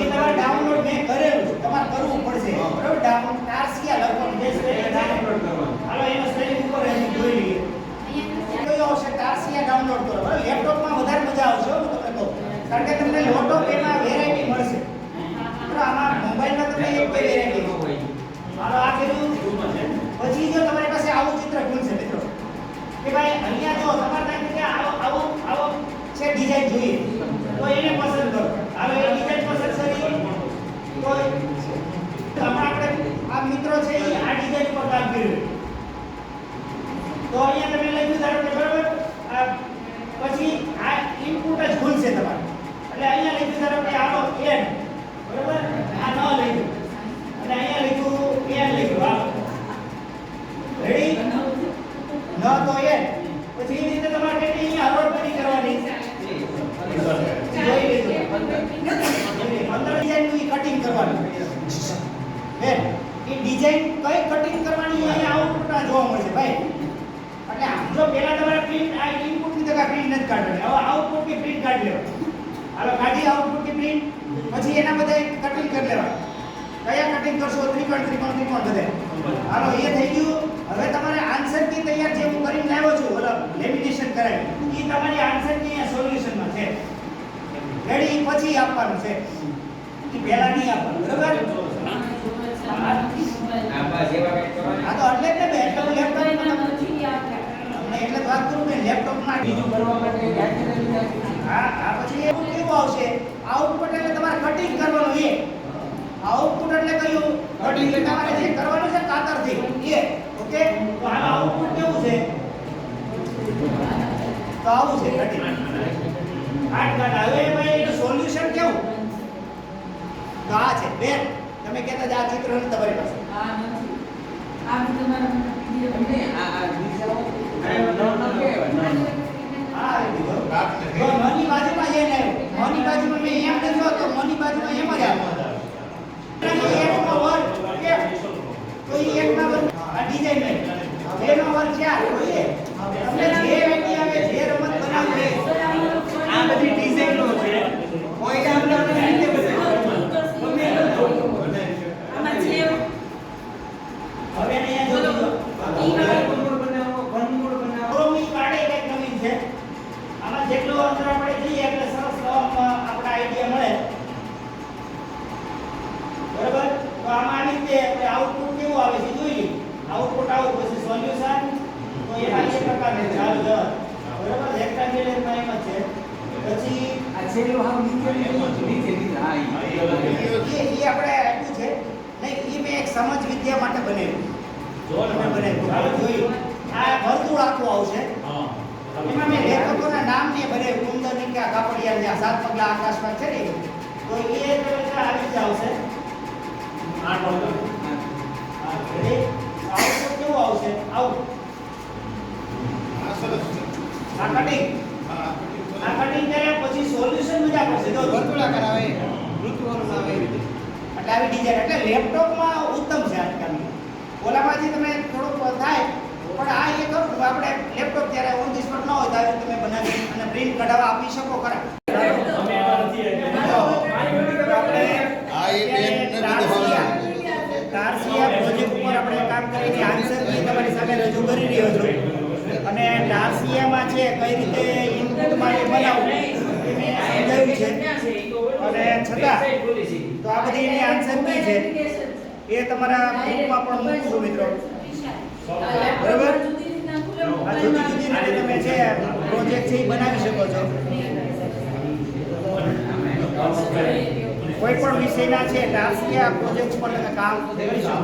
એ તમારે ડાઉનલોડ મેં કરેલું છે, તમારે કરવું પડશે બરાબર. ડાઉનલોડ તારસિયા લખવાનું જે સ્પેલિંગ ડાઉનલોડ કરવાનું. હાલો એનો સ્પેલિંગ ઉપર અહીં જોઈ લઈએ. કયો આવશે? તારસિયા ડાઉનલોડ કરો બરાબર. લેપટોપમાં વધારે મજા આવશે હું તમને કહું, કારણ કે તમને લેપટોપ એમાં વેરાયટી મળશે બરાબર. આમાં મોબાઈલમાં તમને એક બે વેરાયટી હોય. હાલો આ પેલું પછી જો તમારી પાસે આવું ચિત્ર ખુલશે મિત્રો કે ભાઈ અહીંયા જો તમારે થાય કે આવો છે ડિઝાઇન જોઈએ તો એને પસંદ કરો. હાલો એ ડિઝાઇન પસંદ કરી તો આપણે આ મિત્રો છે એ આ ડિઝાઇન પર કામ કર્યું તો અહીંયા તમે લખ્યું ધારો કે બરાબર પછી આ ઇનપુટ જ ખુલશે તમારે. એટલે અહીંયા લખ્યું ધારો કે આવો એન બરાબર, આ ન લખ્યું અને અહીંયા લખ્યું એન લખ્યું. રેડી ન તો એન પછી એ રીતે તમારે કેટલી અહીંયા હરોળપટ્ટી કરવાની જોઈ લીધું. 15 ડિઝાઇનનું કટિંગ કરવાનું બેન. એ ડિઝાઇન કઈ કટિંગ કરવાની અહીંયા આઉટપુટમાં જોવા મળશે ભાઈ. એટલે જો પહેલા તમારે પ્રિન્ટ આ ઇનપુટની જગ્યા પ્રિન્ટ નથી કાઢવાની, હવે આઉટપુટની પ્રિન્ટ કાઢી લેવાની. હાલો કાઢી આઉટપુટની પ્રિન્ટ, પછી એના બધા કટિંગ કરી લેવા. કયા કટિંગ કરશો? ત્રિકોણ ત્રિકોણ ત્રિકોણ બધે. હાલો એ થઈ ગયું. હવે તમારે આન્સર કી તૈયાર જે હું કરીને લાવ્યો છું ઓલા લેમિનેશન કરાવી એ તમારી આન્સર કી અહીંયા સોલ્યુશનમાં છે રેડી. પછી આપવાનું છે એ પહેલા નહીં આપવાનું બરાબર. હા તો એટલે જ ને એટલે હું લેપટોપમાં એટલે વાત કરું કે લેપટોપમાં બીજું કરવા માટે હા પછી એવું કેવું આવશે? આઉટપુટ એટલે તમારે કટિંગ કરવાનું. એ આઉટપુટ એટલે કયું? કટિંગ. એટલે તમારે જે કરવાનું છે કાતરથી એ ઓકે. તો આ આઉટપુટ કેવું છે? તો આવું છે કટિંગ. આઠ કાઢા. હવે ભાઈ એનું સોલ્યુશન કેવું? તો આ છે બેન. તમે કહેતા આ ચિત્ર નથી તમારી પાસે? આ નથી. આ બી તમારા પીડીએફ ને આ બીજાઓ મની બાજુમાં જઈને આવ્યો. મની બાજુમાં મેં એમ લખ્યો તો મની બાજુમાં એમ જ આવ્યો. તો એ એકમાં વર્ગ આ ડિઝાઇન લઈ એનો વર્ગ 4 જોઈએ. તમને જે આઈડી આવે જે રમત બનાવવી આ બધી ડિઝાઇનો છે. કોઈ ડાઉનલોડ રીતે આમાં જે હવે અહીંયા જો જેટલો અંતર આપણે જઈએ એટલે સરસ આપણે આઈડિયા મળે બરાબર. તો આમાં આવી રીતે આઉટપુટ કેવું આવે છે જોઈએ. આઉટપુટ આવું પછી સોલ્યુશન તો એના એક પ્રકારને ચાલુ જવાબ બરાબર. રેક્ટેંગ્યુલરમાં એમ જ છે. પછી આ છેલ્લું હાવ નીચે હા એ આપણે આપ્યું છે નહીં. એ મેં એક સમજ વિદ્યા માટે બનાવ્યું. જો તમે બનાવ્યું ચાલો જોઈએ. આ વર્તુળ આખું આવશે. એમાં મેં લેખકોના નામ ને બનાવ્યું. કુંદનિકા કાપડિયા ને 7 પગલા આકાશમાં છે ને તો એ આવી જ આવશે. આ ટોટલ આઉટપુટ કેવું આવશે? આવું આ કટિંગ. આ કટિંગ કર્યા પછી સોલ્યુશન મજા પડશે. જો વર્તુળાકાર આવે વૃત્તવર્તુળ આવે એવી એટલે આવી ડિઝાઇન એટલે લેપટોપમાં ઉત્તમ છે આજકાલની. ઓલામાંથી તમે થોડુંક થાય પણ આ એક આપણે લેપટોપ જ્યારે ઓન ધી સ્પોટ ન હોય ત્યારે તમે બનાવી અને પ્રિન્ટ કઢાવવા આપી શકો ખરા. તારસિયા પ્રોજેક્ટ ઉપર આપણે કામ કરીને આન્સર કી તમારી સામે રજૂ કરી રહ્યો છું. અને તારસિયામાં છે કઈ રીતે ઇનપુટ માટે બનાવવું એ મેં સમજાવ્યું છે. અને છતાં તો આ બધી એની આન્સર કી છે એ તમારા ગ્રુપમાં પણ મૂકું છું મિત્રો બરાબર. આ જુદી જુદી રીતે તમે જે પ્રોજેક્ટ છે એ બનાવી શકો છો. કોઈ પણ વિષયના છે તારસિયા પ્રોજેક્ટ પર તમે કામ કરી શકો.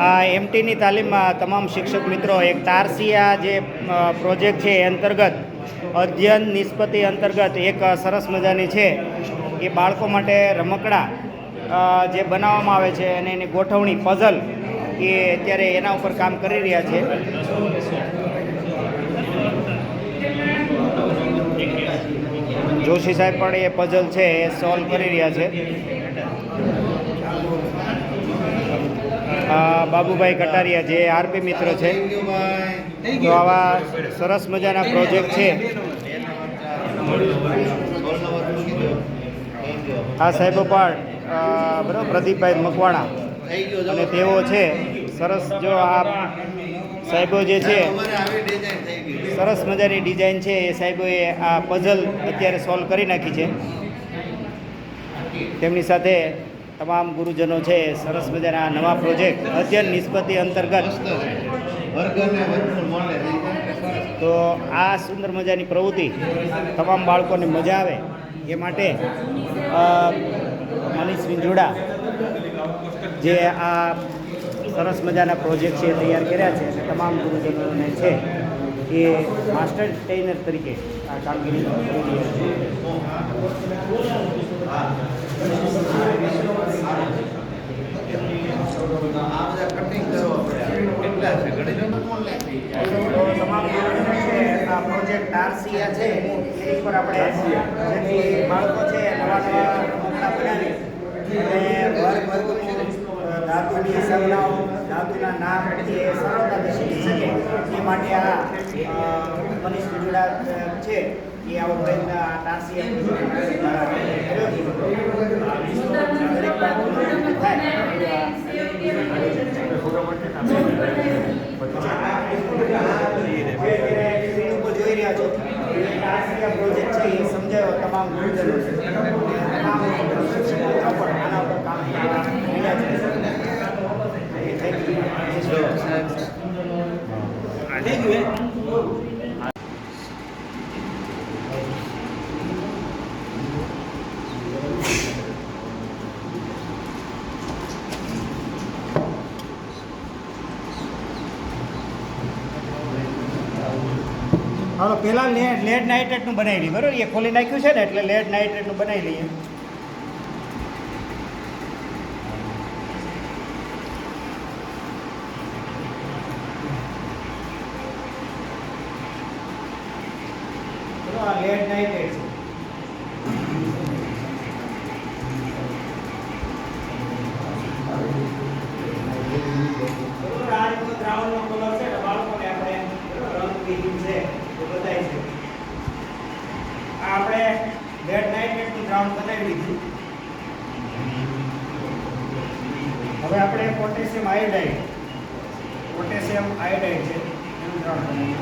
આ એમટીની તાલીમમાં તમામ શિક્ષક મિત્રો એક તારસિયા જે પ્રોજેક્ટ છે એ અંતર્ગત અધ્યયન નિષ્પત્તિ અંતર્ગત એક સરસ મજાની છે એ બાળકો માટે રમકડા જે બનાવવામાં આવે છે અને એની ગોઠવણી પઝલ એ અત્યારે એના ઉપર કામ કરી રહ્યા છે. જોશી સાહેબ પણ એ પઝલ છે એ સોલ્વ કરી રહ્યા છે. બાબુભાઈ કટારિયા જે આરપી મિત્ર છે. તો આવા સરસ મજાના પ્રોજેક્ટ છે. આ સાહેબો પણ બરાબર પ્રદીપભાઈ મકવાણા અને તેઓ છે સરસ. જો આ સાહેબો જે છે સરસ મજાની ડિઝાઇન છે એ સાહેબોએ આ પઝલ અત્યારે સોલ્વ કરી નાખી છે. તેમની સાથે તમામ ગુરુજનો છે સરસ મજાના નવા પ્રોજેક્ટ અધ્યયન નિષ્પત્તિ અંતર્ગત. તો આ સુંદર મજાની પ્રવૃત્તિ તમામ બાળકોને મજા આવે એ માટે મનીષ વિંજોડા જે આ સરસ મજાના પ્રોજેક્ટ છે તૈયાર કર્યા છે અને તમામ ગુરુજનોને છે એ માસ્ટર ટ્રેનર તરીકે આ કામગીરી કરી રહ્યા છે. તમામ આ પ્રોજેક્ટ આરસીયા છે એની પર આપણે જેથી બાળકો છે નવા નવા રમકડા બનાવી અને વર્ગનું ધાતુની સંજ્ઞાઓ ધાતુના નામ એ સરળતાથી શીખી શકે એ માટે આ મનીષ વિજોડા છે એ આવો પ્રયત્ન આરસીયા દરેક બાળકોને થાય જોઈ રહ્યા છો પ્રોજેક્ટ છે એ સમજાયો તમામ ગુરુજનો તમામ શિક્ષકો પણ આના ઉપર કામ રહ્યા છે. હાલો પહેલાં લેડ નાઇટ્રેટનું બનાવી લઈએ બરાબર. એ ખોલી નાખ્યું છે ને એટલે લેડ નાઇટ્રેટનું બનાવી લઈએ. આ લેડ નાઇટ્રેટ છે. આ રીતનો દ્રાવણનો કલર છે ને બાળકોને આપણે રંગવિહીન છે બતાય છે. આ આપણે લેડ નાઇટ્રેટનું દ્રાવણ બનાવી લીધું. હવે આપણે પોટેશિયમ આયોડાઇડ છે એનું દ્રાવણ બનાવીએ.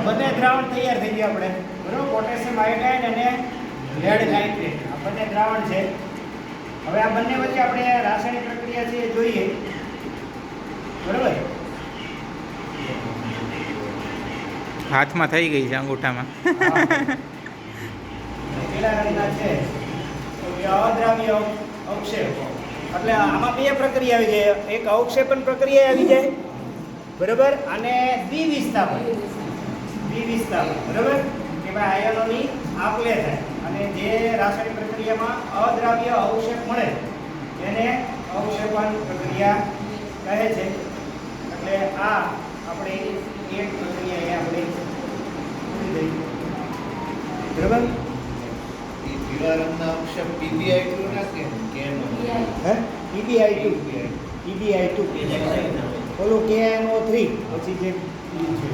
બંને દ્રાવણ તૈયાર થઈ ગયા આપણે બરાબર. પોટેશિયમ આયોડાઇડ અને લેડ નાઇટ્રેટ આ બંને દ્રાવણ છે. હવે આ બંને વચ્ચે આપણે રાસાયણિક પ્રક્રિયા છે એ જોઈએ બરાબર. હાથમાં થઈ ગઈ છે અંગૂઠામાં. પીળા રંગના છે અદ્રાવ્ય અવક્ષેપ એટલે આમાં બે પ્રક્રિયા આવી જાય. એક અવક્ષેપન પ્રક્રિયા આવી જાય બરાબર અને દ્વિવિસ્થાપન બરાબર કે ભાઈ આયનોની આપ-લે થાય અને જે રાસાયણિક પ્રક્રિયામાં અદ્રાવ્ય અવક્ષેપ મળે એને અવક્ષેપન પ્રક્રિયા કહે છે. એટલે આ આપણે એક પ્રક્રિયા એ આપણે પૂરી થઈ બરાબર. પીળા રંગના અક્ષર PBI2 ના કે કેનો હે PBI2 ઓલું KNO3 પછી જે છે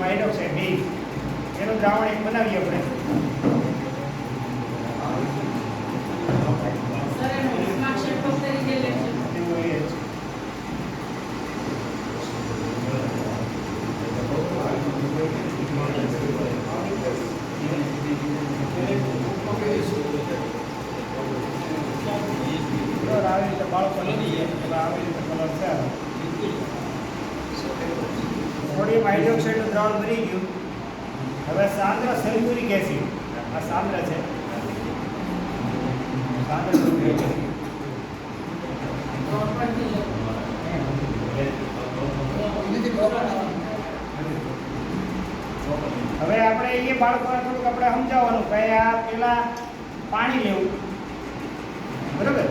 હાઇડ્રોક્સાઇડ બે એનું દ્રાવણ એક બનાવીએ આપણે. આવી રીતે બાળકો લઈએ આવી રીતે કલર છે. સોડિયમ હાઇડ્રોક્સાઇડનું દ્રાવણ બની ગયું. હવે સાંદ્ર સલ્ફ્યુરિક એસિડ આ સાંદ્ર છે. સાંદ્ર રૂપિયો છે. તો ઉપરથી લો. હવે આપણે એ બાળકોને થોડુંક આપણે સમજાવવાનું કે આ પેલા પાણી લેવું, બરોબર?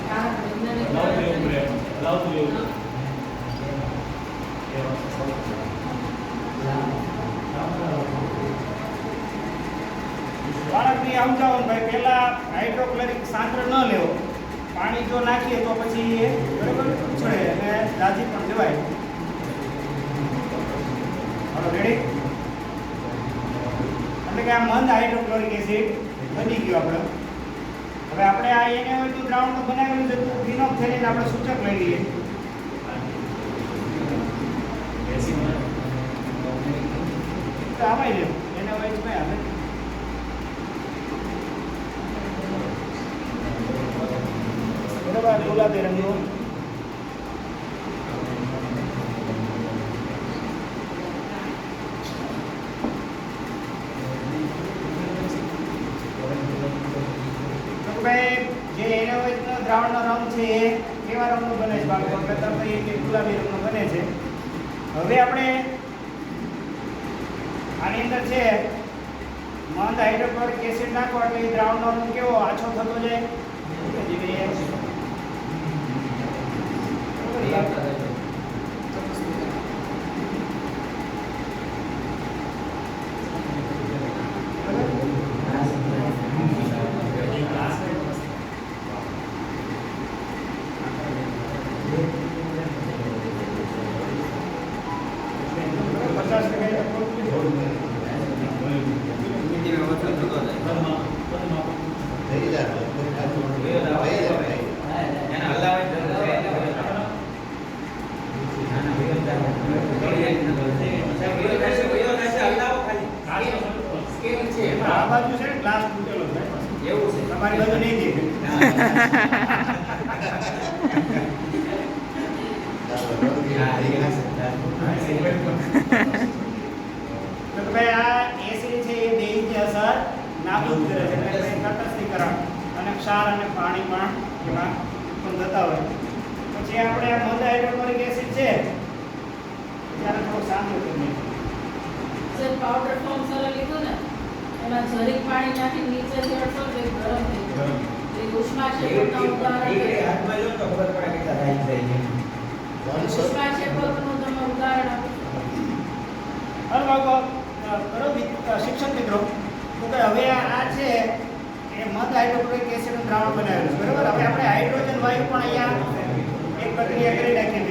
કારણ વૈજ્ઞાનિક બાળકને સમજાવવાનું ભાઈ પેલા હાઇડ્રોક્લોરિક સાંદ્ર ન લેવો, પાણી જો નાખીએ તો પછી એ બરોબર ઉછળે અને દાજી પણ જવાય. હાલો રેડી? એટલે કે આ મંદ હાઇડ્રોક્લોરિક એસિડ બની ગયો આપણે. હવે આપણે આ એને હોય તો દ્રાવણ બનાવેલું છે તો ફિનોક્સેલિન આપણે સૂચક લઈ લઈએ. તો આમાં લે એને હોય તો આપણે બરાબર ગુલાબી રંગનું જે એનો દ્રાવણનો રંગ છે એ કેવા રંગનો બને છે બાળકો? કરતા તો એ ગુલાબી રંગનો બને છે. હવે આપણે આની અંદર છે મંદ હાઇડ્રોક્લોરિક એસિડ નાખો એટલે એ દ્રાવણનો રંગ કેવો આછો થતો જાય. આ બાજુ છે ગ્લાસ તૂટેલો છે એવું છે, તમારી બાજુ નહીં દેખે. તો ભાઈ આ એસિડ છે એ બેઝની અસર નાબૂદ કરે છે, એટલે તટસ્થીકરણ અને ક્ષાર અને પાણી પણ એમાં ઉત્પન્ન થતા હોય. પછી આપણે આ મંદ હાઇડ્રોક્લોરિક એસિડ છે ત્યારે થોડું શાંત કરીએ. સર પાવડર ફોર્મ સર લીધું ને એમાં જરીક પાણી નાખી નીચે ચડશો તો એ ગરમ થઈ જાય. એ ઉષ્માક્ષેપકનું ઉદાહરણ હાથમાં લો તો ખબર પડે કેટલા રાઈટ થઈ છે. ઉષ્માક્ષેપકનું તમે ઉદાહરણ આપો. હર બાબો બરોબર શિક્ષક મિત્રો, તો કે હવે આ છે એ મંદ હાઇડ્રોક્લોરિક એસિડનું દ્રાવણ બનાવેલું છે, બરાબર? હવે આપણે હાઇડ્રોજન વાયુ પણ અહીંયા એક પ્રક્રિયા કરી નાખીએ.